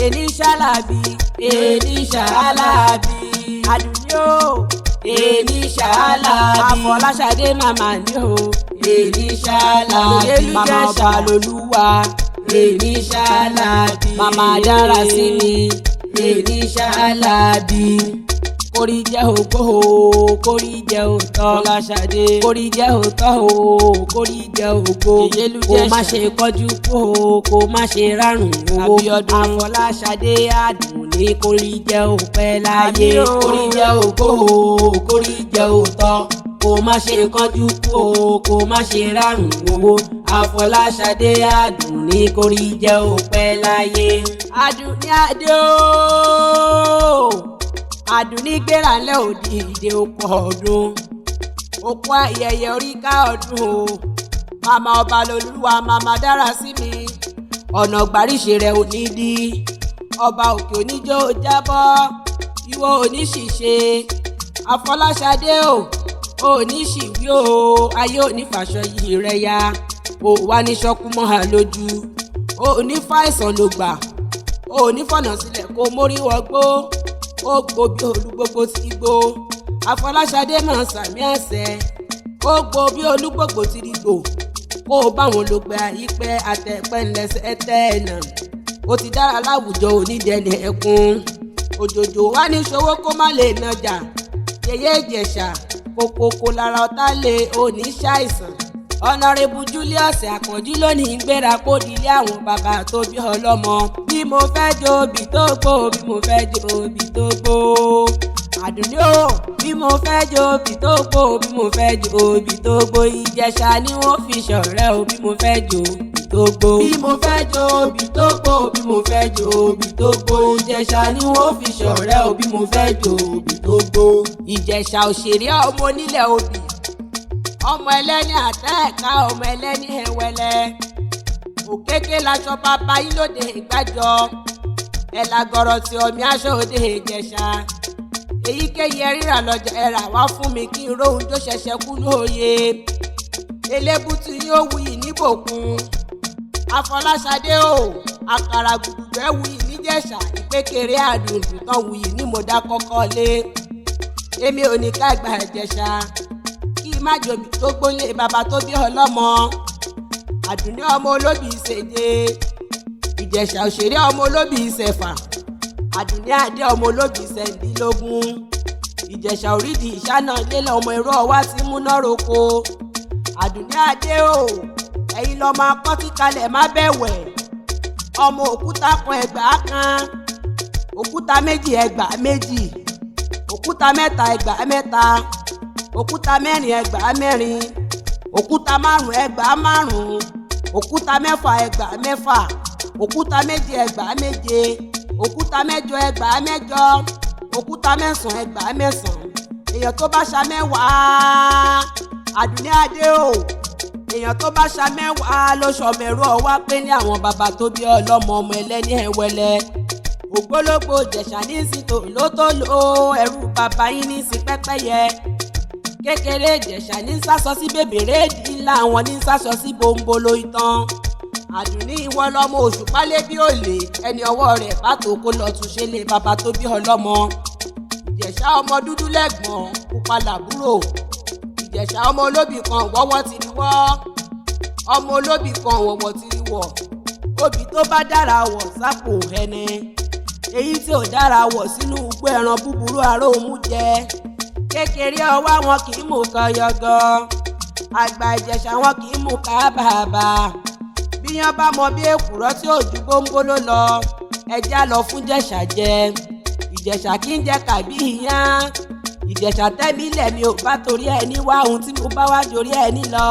Ijesha labi, Ijesha labi, Àdùnní o, Ijesha labi, Afọláṣadé màmá ni o, Ijesha labi, màmá ọba lolúwa, Ijesha labi, màmá dára sí mi, Ijesha labi. Kórí jẹ́ ògbó o, kórí jẹ́ òótọ́, Fọláṣadé. Kórí jẹ́ òótọ́ o, kórí jẹ́ ògbó. Kó má ṣe kọjú kó o, kó má ṣe rárùn owó. Abíọ́dún Fọláṣadé Àdùnní kórí jẹ́ òpẹ́ láyé. Kórí jẹ́ ògbó o, kórí jẹ́ òótọ́. Kó má ṣe kọjú kó o, kó má ṣe rárùn owó. Fọláṣadé Àdùnní kórí jẹ́ òpẹ́ láyé. Àdùnní adé o. Àdùnní gbéra ńlẹ̀ òdìdè òpó ọdún, òpó ayẹyẹ oríkà ọdún o. Màmá ọba lolúwa, màmá dára sí mi, ọ̀nà gbàríṣe rẹ̀ ò ní dí. Ọba òkè oníjó jábọ́, ìwọ oníṣìṣe. Afọláṣadé o, oníṣìwí o, ayé onífàṣọ yìí rẹ̀ ya. O wá ní ṣọ́kú mọ́ ha lójú, o ní fàìsàn ló gbà, o ní fọ̀nà sílẹ̀ kó mórí wọgbó. Ó gbó bí olúgbogbo ti gbó. Afọláṣadé máa sàmì àṣẹ. Ó gbó bí olúgbogbo ti rí gbò. Kó o bá wọn lò pé àyípẹ́ àtẹ̀pẹ́ ńlẹ́sẹ̀ tẹ́ ẹ̀nà. Ó ti dára láwùjọ onídẹ̀ẹ́nì ẹkún. Òjòjò wá ní ṣòwò kó má lè nàjà. Yeye Ijesha kòkòkò lára ọ̀tá lè òní ṣàìsàn. Ọ̀nàrẹ́bù Julius Àkànjí lónìí ń gbéra kó dilé àwọn bàbá tó bí ọlọ́mọ. Bí mo fẹ́ jó òbí tó gbó, bí mo fẹ́ jó òbí tó gbó. Àdùnní o, bí mo fẹ́ jó òbí tó gbó, bí mo fẹ́ jó òbí tó gbó. Ijesha ni wọ́n fi ṣọ̀rẹ́ o, bí mo fẹ́ jó òbí tó gbó. Bí mo fẹ́ jó òbí tó gbó, bí mo fẹ́ jó òbí tó gbó. Ijesha ni wọ́n fi ṣọ̀rẹ́ o, bí mo fẹ́ jó òbí tó gbó. Ijesha òṣèré ọmọ onílẹ̀ obì, ọmọ ẹlẹ́ni àtẹ́ẹ̀ká, ọmọ ẹlẹ́ni ẹ̀wẹ̀lẹ̀. Òkèké laṣọ bàbá yín lóde ìgbàjọ, ẹ̀làgọ̀rọ̀ tí omi aṣọ òde Ijesha. Èyíkéyìí ẹ̀ríra lọ́jà ẹ̀rà wá fún mi kí n róhun tó ṣẹ̀ṣẹ̀ kú lóye. Elébùtù yóò wuyì níbòkun. Afọláṣadé o, àkàrà gbùgbẹ́ wuyì níjẹ̀ṣà, ìpékeré àdùndùn tán wuyì ní mọ̀dá kọ́kọ́ lé. Èmi ò ní ká gba Ijesha má jòbí tó gbólé bàbá tó bí ọlọ́mọ. Àdùnní ọmọ olóbì ìṣèje, Ijesha òṣèré ọmọ olóbì ìṣẹ̀fà, Àdùnní adé ọmọ olóbì ìṣẹ̀ndínlógún. Ijesha òrídì ìṣáná lélẹ̀ ọmọ ẹ̀rọ ọwá tí múná roko. Àdùnní adé o, ẹ̀yin lọ máa kọ́ tí kalẹ̀ má bẹ̀wẹ̀. Ọmọ òkúta kan ẹgbàá kan, òkúta méjì ẹgbàá méjì, òkúta mẹ́ta ẹgbàá mẹ́ta, òkúta mẹ́rin ẹgbàá mẹ́rin, òkúta márùn ẹgbàá márùn, òkúta mẹ́fà ẹgbàá mẹ́fà, òkúta méje ẹgbàá méje, òkúta mẹ́jọ ẹgbàá mẹ́jọ, òkúta mẹ́sàn ẹgbàá mẹ́sàn. Èèyàn tó bá ṣa mẹ́wàá, Àdùnní adé o, èèyàn tó bá ṣa mẹ́wàá ló ṣọmẹ̀rú ọwá pé ní àwọn bàbá tó bí ọlọ́mọ, ọmọ ẹlẹ́ni ẹ̀wẹ̀lẹ̀. Ògbólógbò Ijesha ní sí tòlótòló, ẹrú bàbá yín ní sí pẹ́pẹ́yẹ. Kékeré Ijesha ní sásọ sí bèbèrè èdè ńlá, wọn ní sásọ sí bombolo ìtàn. Àdùnní ìwọ lọmọ òṣùpá lé bí òlè, ẹni ọwọ́ rẹ̀ bá tó kó lọ tún ṣe lé bàbá tó bí ọlọ́mọ. Ijesha ọmọ dúdú lẹ́gbọ̀n, pupa làbúrò. Ijesha ọmọ olóbì kan wọ́wọ́ ti rí wọ́, ọmọ olóbì kan wọ̀wọ̀ ti rí wọ̀. Obì tó bá dára wọ̀ sápò ẹni, èyí tí ò dára wọ̀ sínú igbó ẹran búburú aró mú jẹ. Kékeré ọwá wọn kì í mú kan yọgọ, àgbà Ijesha wọn kì í mú ká bàbà. Bíyàn bá mọ bí èkùrọ́ tí ò ju gbóngbóló lọ, ẹja lọ fún Ijesha jẹ. Ijesha kì í jẹ kàbí iyán. Ijesha tẹ́mi lẹ̀mí ò bá torí ẹni wá ohun tí mo bá wá torí ẹni lọ.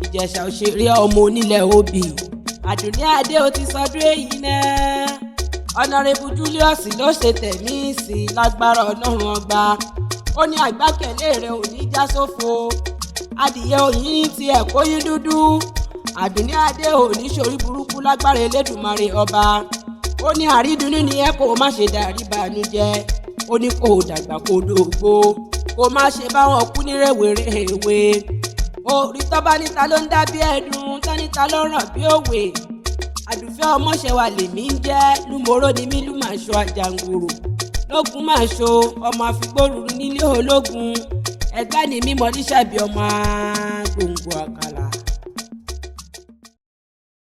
Ijesha òṣèré ọmọ onílẹ̀ obì, Àdùnní adé o ti sọdún èyí náà. Ọ̀nàrẹ́bù Julius ló ṣe tẹ̀mí sí lágbára Ọlọ́run ọgbà. Ó ní àgbákẹ̀lé rẹ̀ ò ní já sófo. Adìyẹ òyìn ti ẹ̀kọ́ yín dúdú. Àdùnní adé ò ní ṣorí burúkú lágbára Elédùmarè ọba. Ó ní àrídùnnú ni ẹ kó má ṣe dàrí bànújẹ́. Ó ní kó dàgbà kó dògbó, kó má ṣe báwọn kú ní rèwerèwe. Orí tọ́ba níta ló ń dá bí ẹ̀dùn, tán níta ló ràn bí òwe. àdùfẹ́ ọmọṣẹ́wà lèmi ń jẹ́ lúmọ̀ró ni mí lú máa ṣọ àjàngòrò lógun máa ṣọ ọmọ àfigbóruru nílé ológun ẹgbẹ́ ni mímọ́ níṣàbí ọmọ gbòǹgbò àkàlà.